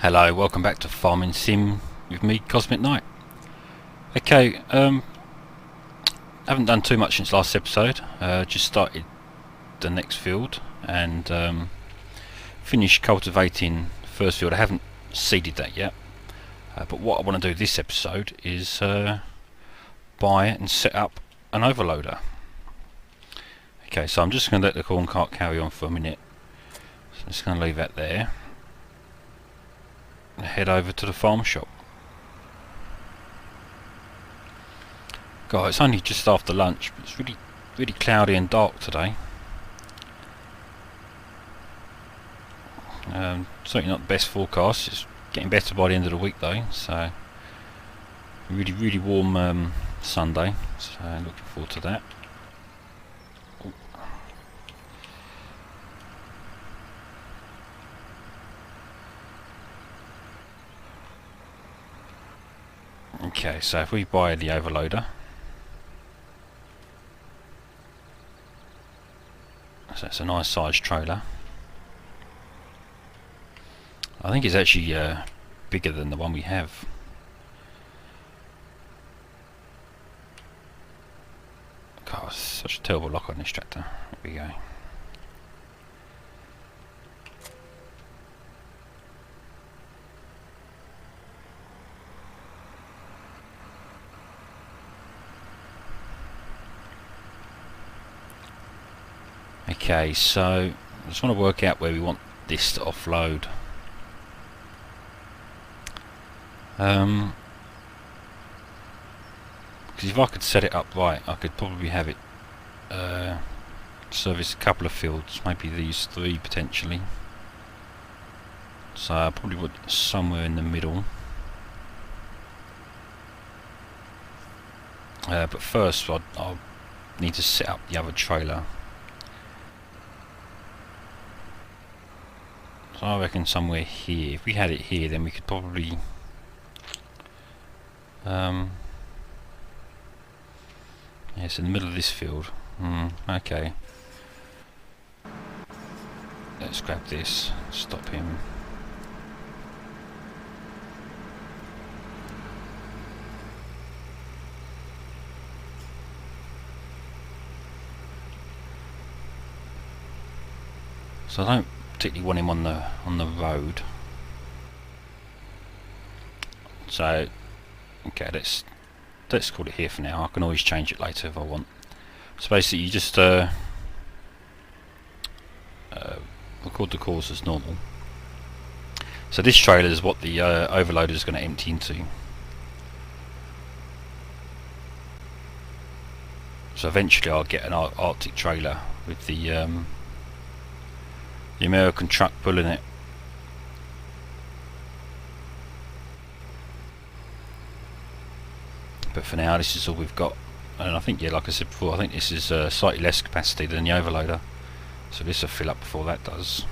Hello, welcome back to Farming Sim with me, Mrcosmicnite. Okay, haven't done too much since last episode. Just started the next field and finished cultivating the first field. I haven't seeded that yet, but what I want to do this episode is buy and set up an overloader. Okay, so I'm just going to let the corn cart carry on for a minute. So I'm just going to leave that there. Head over to the farm shop. God, it's only just after lunch, but it's really cloudy and dark today. Certainly not the best forecast. It's getting better by the end of the week though, so really warm Sunday, so looking forward to that. Okay, so if we buy the overloader, so it's a nice sized trailer. I think it's actually bigger than the one we have. God, such a terrible lock on this tractor. There we go. Okay, so I just want to work out where we want this to offload. Because if I could set it up right, I could probably have it service a couple of fields, maybe these three potentially. So I probably would somewhere in the middle. But first I'll need to set up the other trailer. So I reckon somewhere here. If we had it here, then we could probably yeah, it's in the middle of this field. Okay. Let's grab this. Stop him. So I don't particularly want him on the road. So okay, let's call it here for now. I can always change it later if I want. So basically you just record the course as normal. So this trailer is what the overloader is going to empty into. So eventually I'll get an Arctic trailer with the American truck pulling it. But for now this is all we've got, and I think, yeah, like I said before, I think this is slightly less capacity than the overloader, so this will fill up before that does.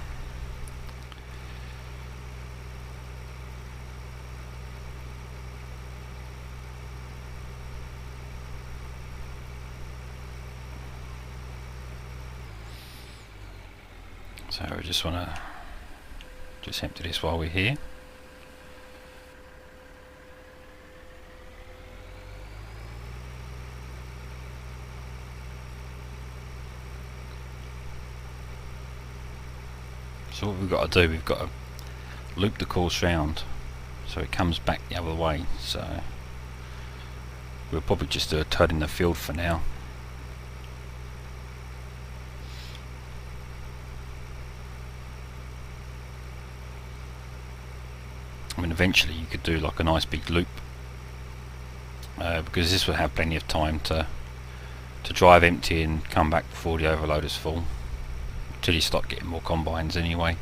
So we just want to just empty this while we're here. So what we've got to do, we've got to loop the course round so it comes back the other way. So we'll probably just do a turn in the field for now. I mean, eventually you could do like a nice big loop, because this will have plenty of time to drive empty and come back before the overloader's full, until you start getting more combines anyway.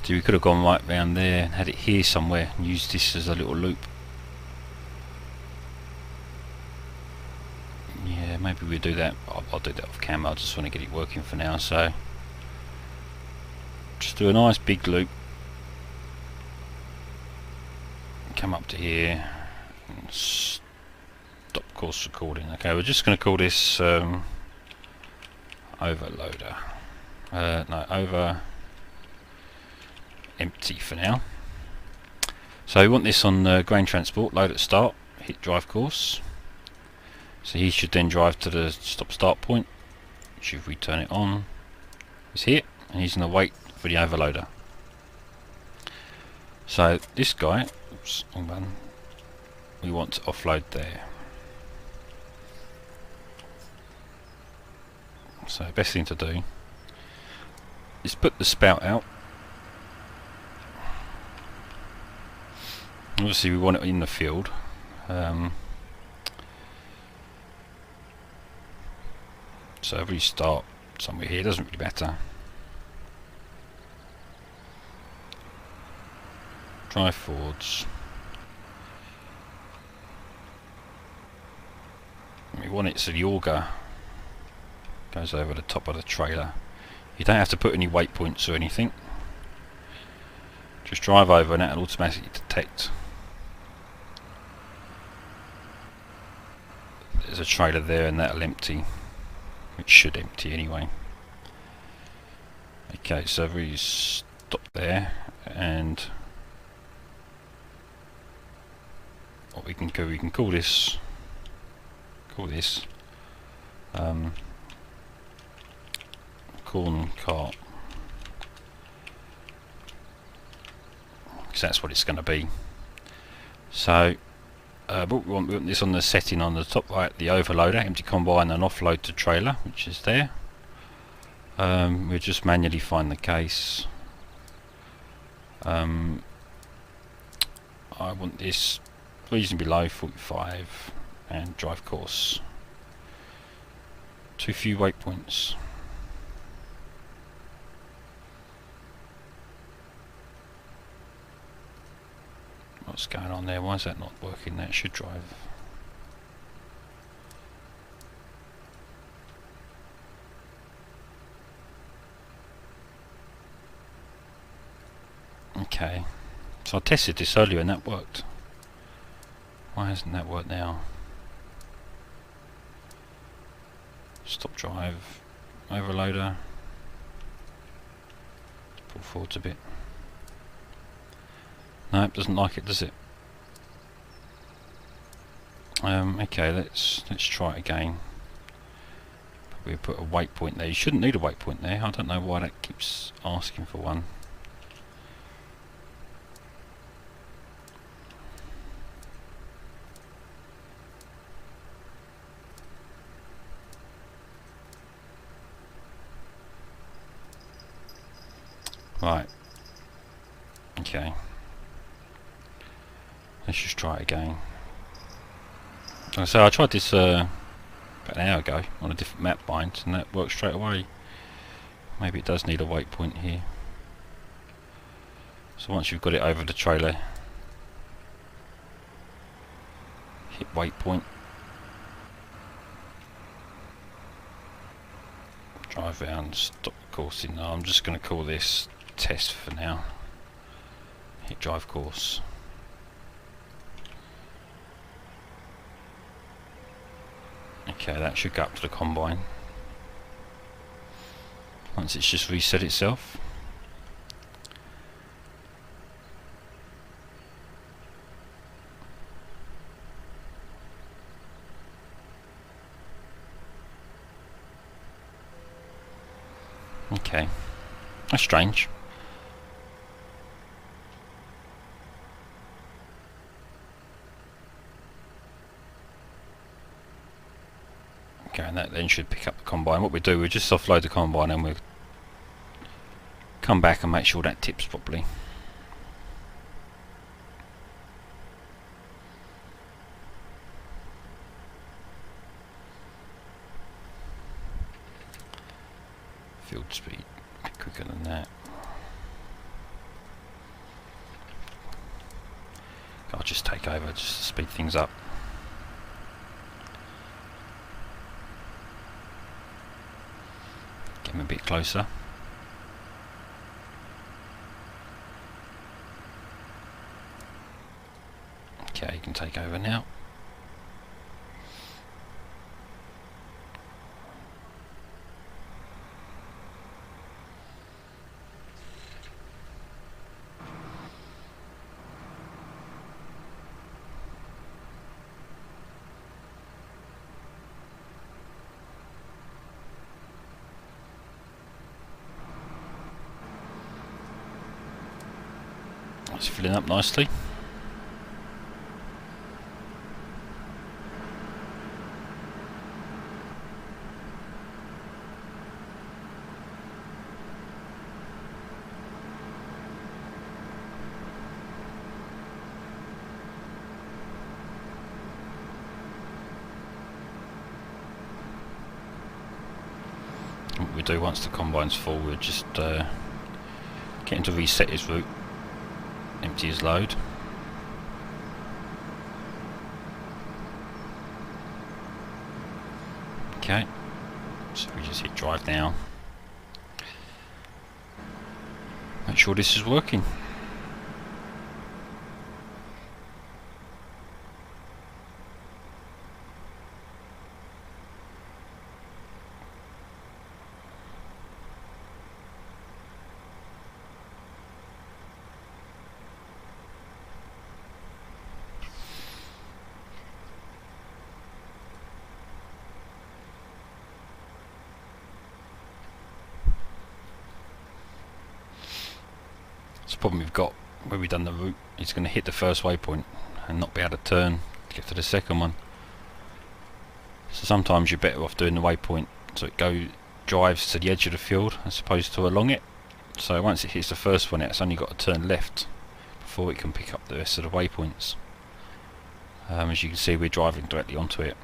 So we could have gone right round there and had it here somewhere and used this as a little loop. Yeah, maybe we'll do that. I'll do that off camera. I just want to get it working for now. So just do a nice big loop, come up to here and stop course recording. Okay, we're just going to call this overloader. No, over empty for now. So we want this on grain transport, load at start, hit drive course. So he should then drive to the stop-start point, which if we turn it on, is here, and he's going to wait for the overloader. So this guy, oops, wrong button, we want to offload there. So the best thing to do is put the spout out. Obviously we want it in the field. So if we start somewhere here, doesn't really matter. Drive forwards. We want it so the auger goes over the top of the trailer. You don't have to put any waypoints or anything. Just drive over and that'll automatically detect there's a trailer there, and that'll empty. It should empty anyway. Okay, so we stop there, and what we can do, we can call this corn cart, because that's what it's going to be. So but we want this on the setting on the top right, the overloader, empty combine and offload to trailer, which is there. We'll just manually find the case. I want this reasonably low, 45, and drive course. Too few waypoints. What's going on there? Why is that not working? That should drive. Okay, so I tested this earlier and that worked. Why hasn't that worked now? Stop drive, overloader. Pull forwards a bit. No, it doesn't like it, does it? Okay, let's try it again. We'll put a waypoint there. You shouldn't need a waypoint there. I don't know why that keeps asking for one. Right. Okay. Let's just try it again. So I tried this about an hour ago on a different map bind, and that worked straight away. Maybe it does need a waypoint here. So once you've got it over the trailer, hit waypoint, drive around, stop coursing. No, I'm just going to call this test for now. Hit drive course. Okay, that should go up to the combine once it's just reset itself. Okay, that's strange. Okay, and that then should pick up the combine. What we do, we just offload the combine and we'll come back and make sure that tips properly. Field speed, a bit quicker than that. I'll just take over just to speed things up. Get him a bit closer. Okay, you can take over now. It's filling up nicely. What we do once the combine's full, we'll just get him to reset his route, empty his load. Okay, so we just hit drive now. Make sure this is working. The problem we've got where we've done the route, it's going to hit the first waypoint and not be able to turn to get to the second one. So sometimes you're better off doing the waypoint so it drives to the edge of the field as opposed to along it. So once it hits the first one, it's only got to turn left before it can pick up the rest of the waypoints. As you can see, we're driving directly onto it.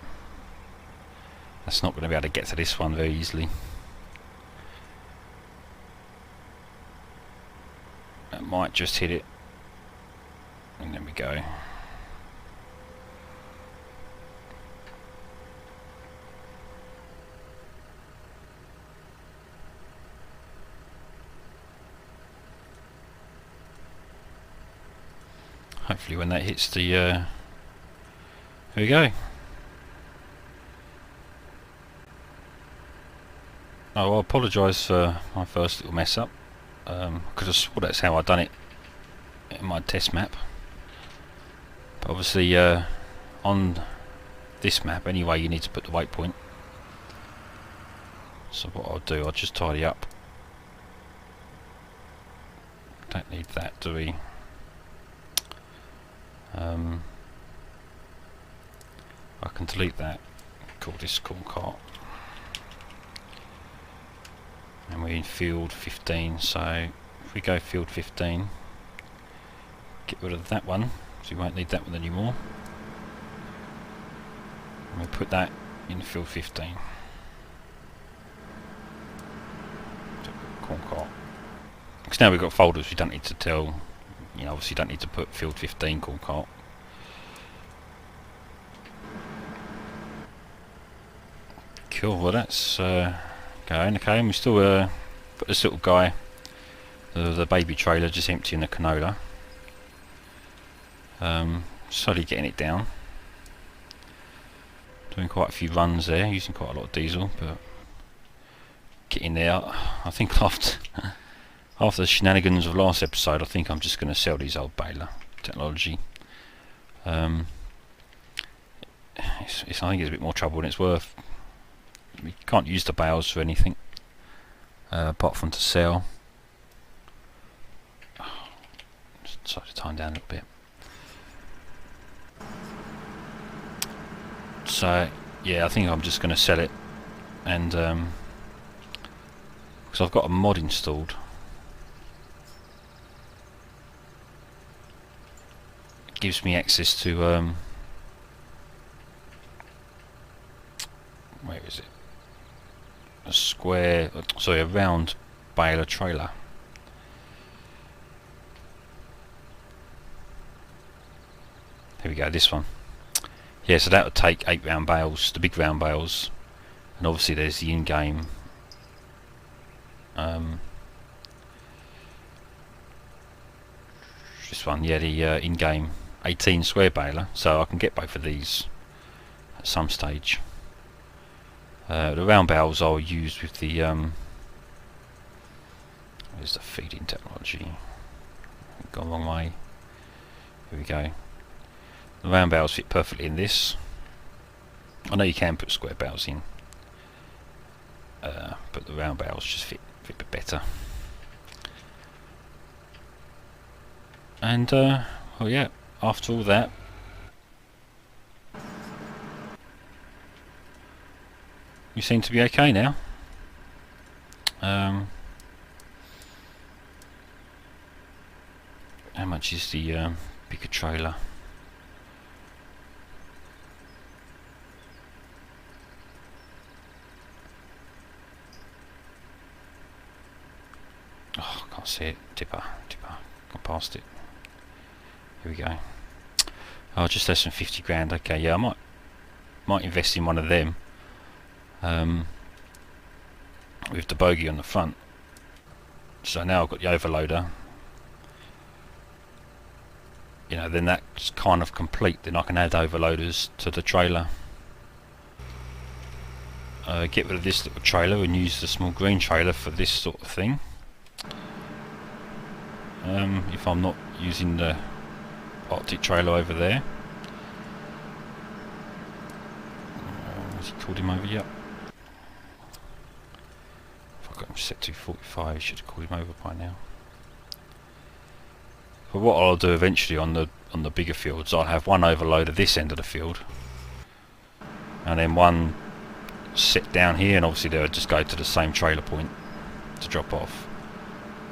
That's not going to be able to get to this one very easily. It might just hit it, and there we go. Hopefully when that hits the here we go. Oh, I apologise for my first little mess up. Because I swore that's how I done it in my test map, but obviously on this map anyway you need to put the waypoint. So what I'll do, I'll just tidy up. Don't need that, do we? I can delete that. Call this corn cart. And we're in field 15, so if we go field 15, get rid of that one, so we won't need that one anymore. And we'll put that in field 15. Corn cart. Because now we've got folders, we don't need to tell, you know, obviously don't need to put field 15 corn cart. Cool, well that's going okay, and we still put this little guy, the baby trailer, just emptying the canola. Slowly getting it down. Doing quite a few runs there, using quite a lot of diesel, but getting there. I think after the shenanigans of last episode, I think I'm just going to sell these old baler technology. I think it's a bit more trouble than it's worth. We can't use the bales for anything apart from to sell. Just try to time down a little bit. So yeah, I think I'm just going to sell it, and because I've got a mod installed. It gives me access to where is it? A round baler trailer. Here we go, this one. Yeah, so that would take 8 round bales, the big round bales, and obviously there's the in-game this one, yeah, the in-game 18 square baler, so I can get both of these at some stage. The round bales I'll use with the where's the feeding technology? Gone the wrong way. Here we go. The round bales fit perfectly in this. I know you can put square bales in, but the round bales just fit a bit better. And well, yeah, after all that, we seem to be okay now. How much is the bigger trailer? Oh, I can't see it. Tipper. Gone past it. Here we go. Oh, just less than 50 grand. Okay, yeah, I might invest in one of them. With the bogie on the front. So now I've got the overloader. You know, then that's kind of complete. Then I can add overloaders to the trailer. Get rid of this little trailer and use the small green trailer for this sort of thing. If I'm not using the Arctic trailer over there. Has he called him over yet? If I got him set to 45, he should have called him over by now. But what I'll do eventually on the bigger fields, I'll have one overloader this end of the field, and then one set down here, and obviously they'll just go to the same trailer point to drop off.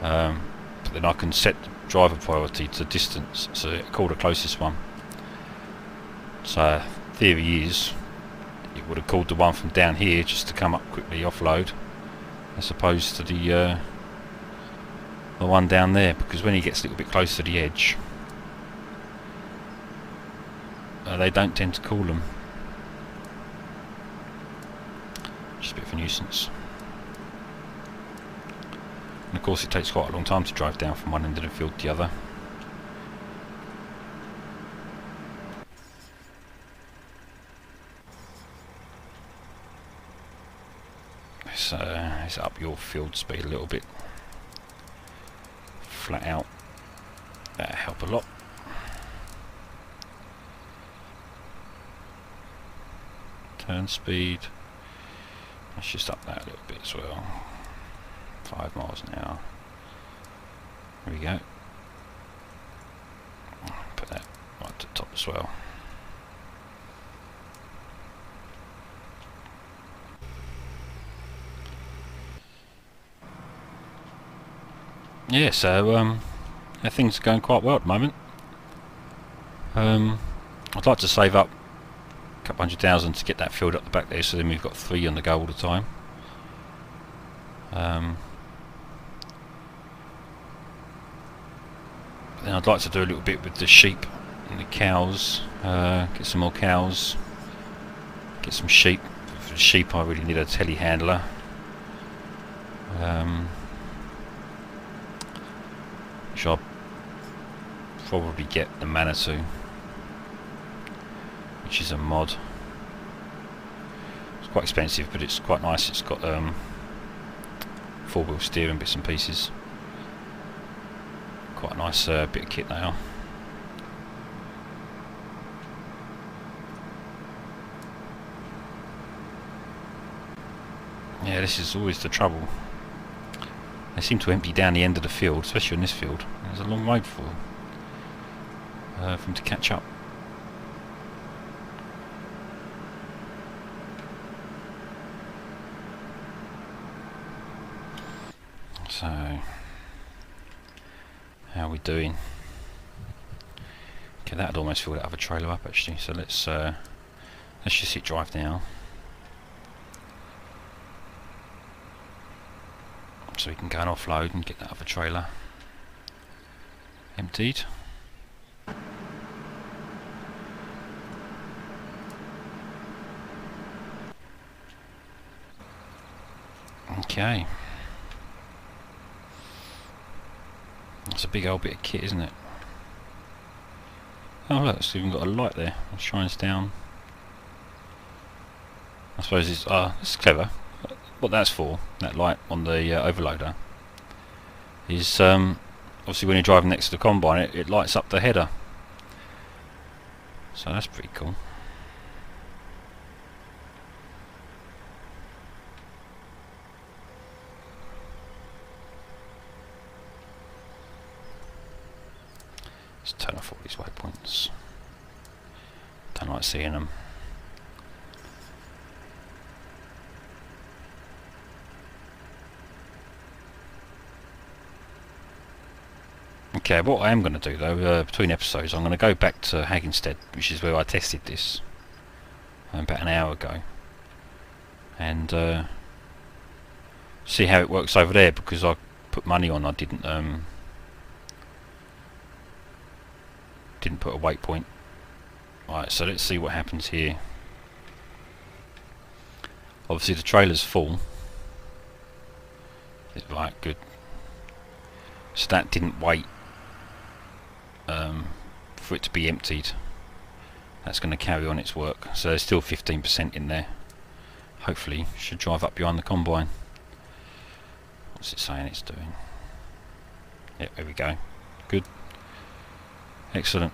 But then I can set the driver priority to distance, so I call the closest one. So theory is, it would have called the one from down here just to come up quickly offload, as opposed to the one down there, because when he gets a little bit closer to the edge, they don't tend to call them. Just a bit of a nuisance. And of course it takes quite a long time to drive down from one end of the field to the other. Let's up your field speed a little bit. Flat out. That'll help a lot. Turn speed. Let's just up that a little bit as well. 5 miles an hour. There we go. Put that right to the top as well. Yeah, so things are going quite well at the moment. I'd like to save up a couple $100,000 to get that field up the back there, so then we've got 3 on the go all the time. Then I'd like to do a little bit with the sheep and the cows. Get some more cows. Get some sheep. For the sheep I really need a telehandler. Which I'll probably get the Manitou, which is a mod. It's quite expensive, but it's quite nice. It's got 4-wheel steering bits and pieces. Quite a nice bit of kit they are. Yeah, this is always the trouble. They seem to empty down the end of the field, especially on this field. There's a long road for them to catch up. So, how are we doing? Okay, that'd almost fill that other trailer up actually. So let's just hit drive now. So we can go and offload and get that other trailer emptied. Okay. That's a big old bit of kit, isn't it? Oh look, it's even got a light there. It shines down. I suppose it's it's clever. What that's for, that light on the overloader, is obviously when you're driving next to the combine, it lights up the header. So that's pretty cool. Let's turn off all these waypoints. Don't like seeing them. Okay, what I am going to do though, between episodes, I'm going to go back to Hagginstead, which is where I tested this about an hour ago, and see how it works over there, because I put money on I didn't put a waypoint. Right, so let's see what happens here. Obviously the trailer's full. Right, good. So that didn't wait for it to be emptied. That's going to carry on its work. So there's still 15% in there. Hopefully should drive up behind the combine. What's it saying it's doing? Yep, there we go. Good. Excellent.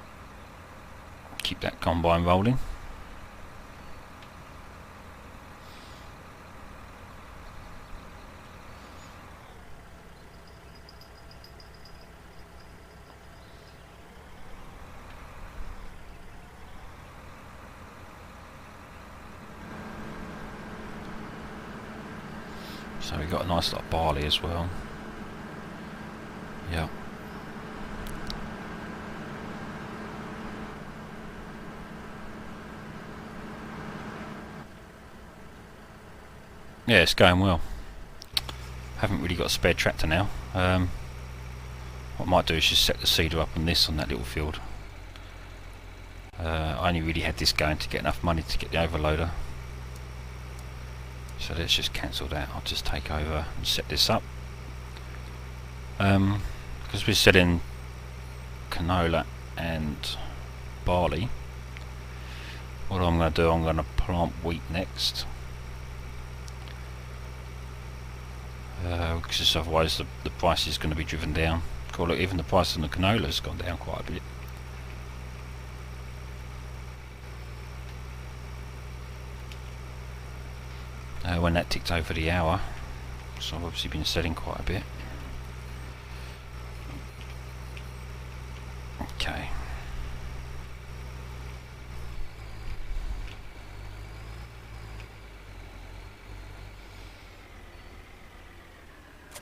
Keep that combine rolling. So we got a nice lot of barley as well. Yep. Yeah, it's going well. Haven't really got a spare tractor now. What I might do is just set the seeder up on this on that little field. I only really had this going to get enough money to get the overloader. So let's just cancel that. I'll just take over and set this up. Because we're selling canola and barley, what I'm going to do, I'm going to plant wheat next. Because otherwise the price is going to be driven down. Cool, look, even the price on the canola has gone down quite a bit. When that ticked over the hour, so I've obviously been selling quite a bit. Okay.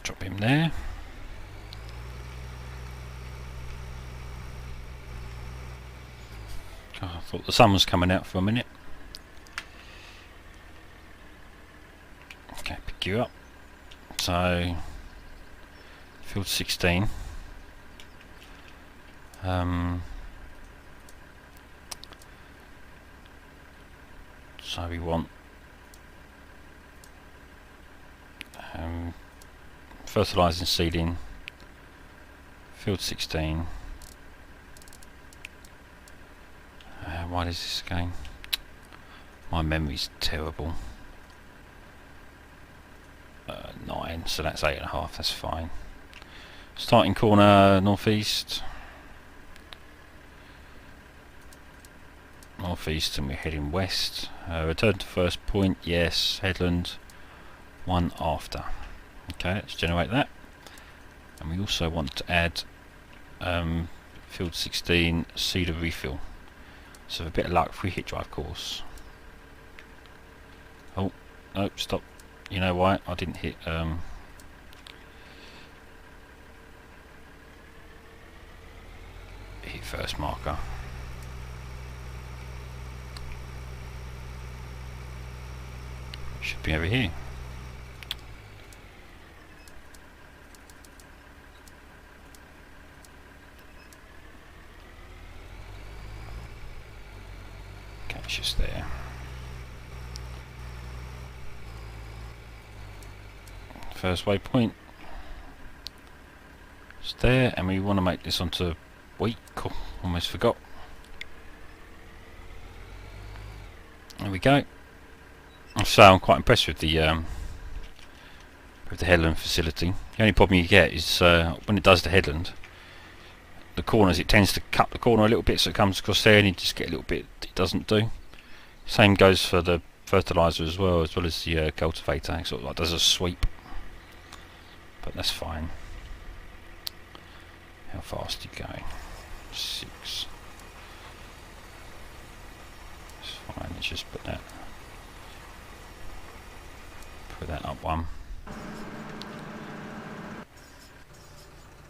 Drop him there. Oh, I thought the sun was coming out for a minute. Okay, pick you up. So, field 16. So we want fertilising, seeding, field 16. Why is this again? My memory's terrible. 9, so that's 8.5, that's fine. Starting corner northeast. Northeast, and we're heading west. Return to first point, yes. Headland, 1 after. Okay, let's generate that. And we also want to add field 16 seeder refill. So with a bit of luck, if we hit drive course. Oh, no, stop. You know why? I didn't hit hit first marker. Should be over here. Okay, it's just there. First waypoint. It's there, and we want to make this onto wheat. Cool. Almost forgot. There we go. So I'm quite impressed with the headland facility. The only problem you get is when it does the headland, the corners, it tends to cut the corner a little bit, so it comes across there and you just get a little bit it doesn't do. Same goes for the fertiliser as well as the cultivator. It sort of like does a sweep, but that's fine. How fast are you going? 6. It's fine, let's just put that up one.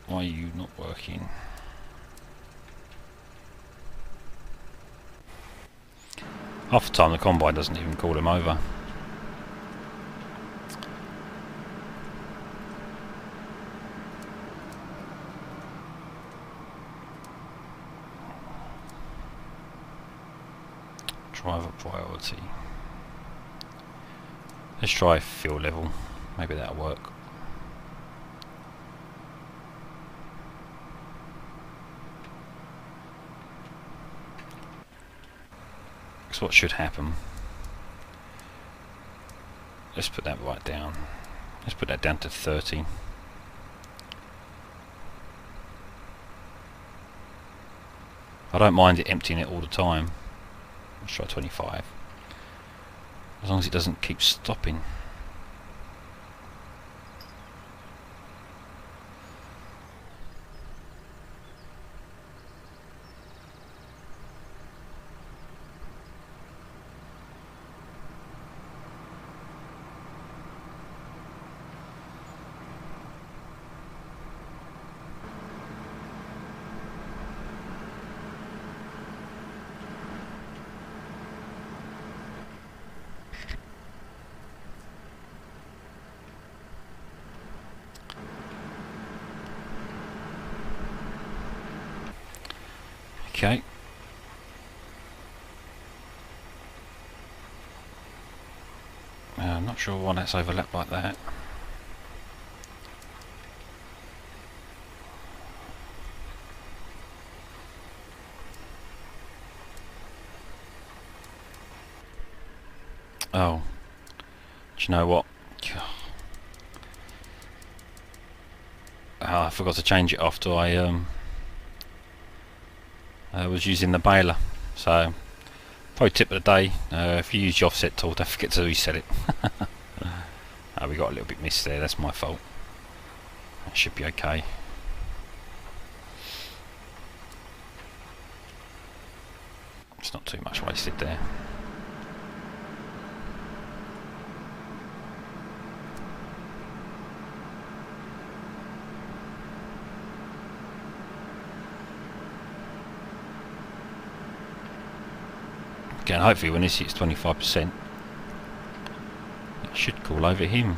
Why are you not working? Half the time the combine doesn't even call them over. Driver priority. Let's try fuel level. Maybe that'll work. That's what should happen. Let's put that right down. Let's put that down to 30. I don't mind it emptying it all the time. Let's try 25. As long as it doesn't keep stopping. Okay. I'm not sure why that's overlapped like that. Oh, do you know what? I forgot to change it after I was using the baler. So, pro tip of the day: if you use the offset tool, don't forget to reset it. We got a little bit missed there. That's my fault. That should be okay. It's not too much wasted there. Again, hopefully when this hits 25%, it should call over him.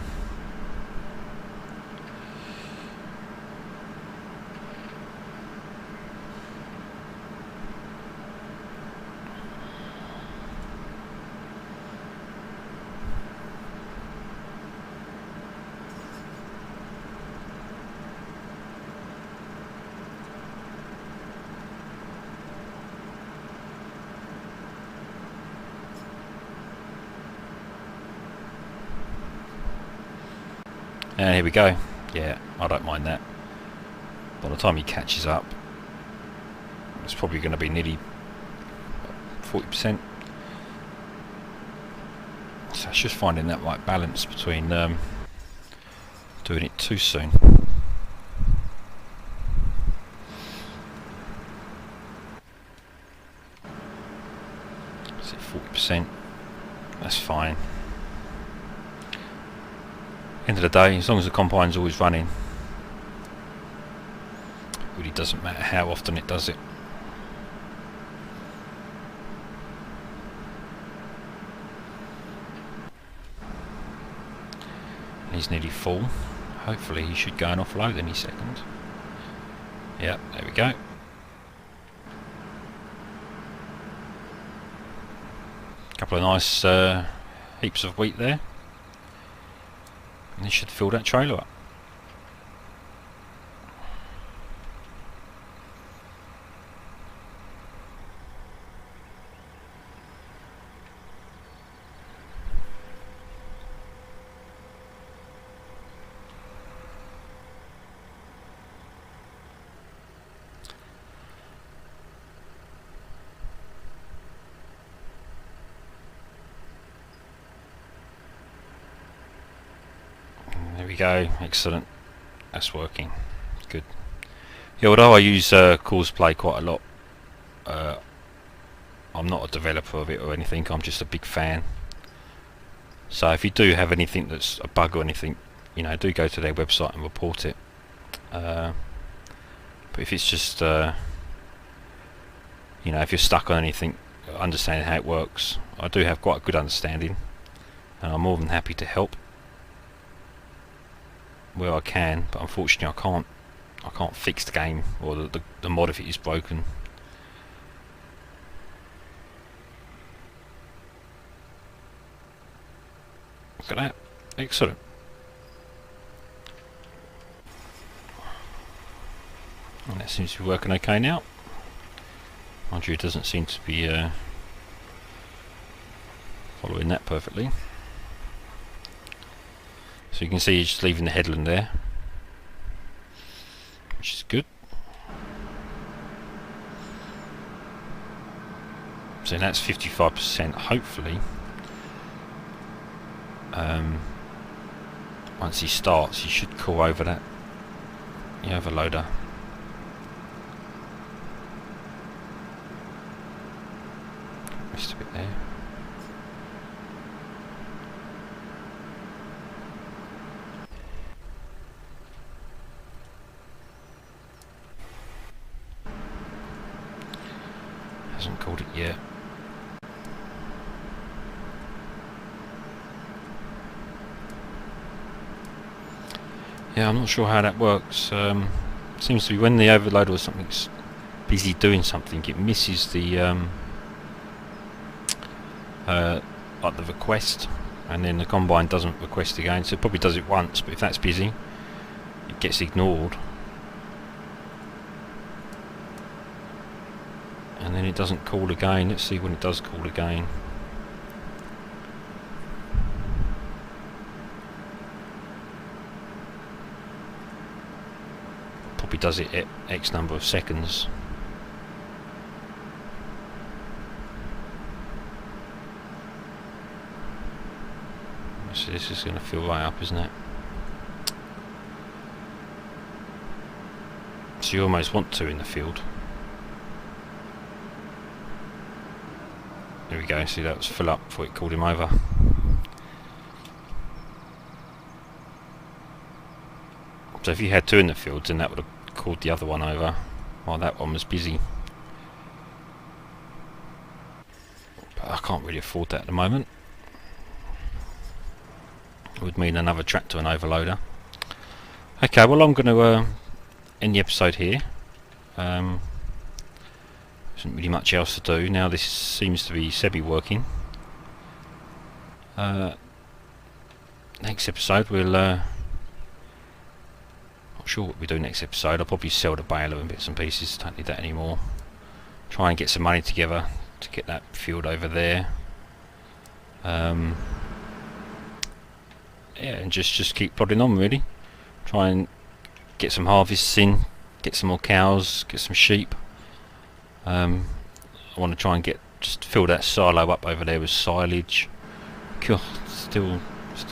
And here we go. Yeah, I don't mind that. By the time he catches up, it's probably going to be nearly 40%. So it's just finding that right balance between doing it too soon. Is it 40%? That's fine. End of the day, as long as the combine's always running, it really doesn't matter how often it does it. He's nearly full. Hopefully he should go and offload any second. Yep, there we go. Couple of nice heaps of wheat there. And this should fill that trailer up. There we go, excellent. That's working. Good. Yeah, although I use Cosplay quite a lot, I'm not a developer of it or anything. I'm just a big fan. So if you do have anything that's a bug or anything, you know, do go to their website and report it. But if it's just you know, if you're stuck on anything, understanding how it works, I do have quite a good understanding, and I'm more than happy to help where I can. But unfortunately, I can't fix the game, or the mod if it is broken. Look at that, excellent. And that seems to be working okay now. Mind you, it doesn't seem to be following that perfectly. So you can see it's just leaving the headland there, which is good. So that's 55%. Hopefully, once he starts, he should call over that the overloader. Missed a bit there. Hasn't called it yet. Yeah, I'm not sure how that works. Seems to be when the overloader or something's busy doing something, it misses the like the request, and then the combine doesn't request again. So it probably does it once, but if that's busy, it gets ignored, and then it doesn't call again. Let's see when it does call again. Probably does it at X number of seconds. So this is going to fill right up, isn't it? So you almost want two in the field. There we go, see that was full up before it called him over. So if you had two in the field, then that would have called the other one over while that one was busy. But I can't really afford that at the moment. It would mean another tractor and overloader. Okay, well I'm going to end the episode here. There isn't really much else to do now. This seems to be semi-working. Next episode we'll not sure what we do next episode. I'll probably sell the baler and bits and pieces. Don't need that anymore. Try and get some money together to get that field over there. Yeah, and just keep plodding on really. Try and get some harvests in, get some more cows, get some sheep. I want to try and just fill that silo up over there with silage. God, still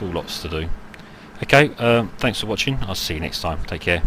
lots to do. Okay, thanks for watching. I'll see you next time. Take care.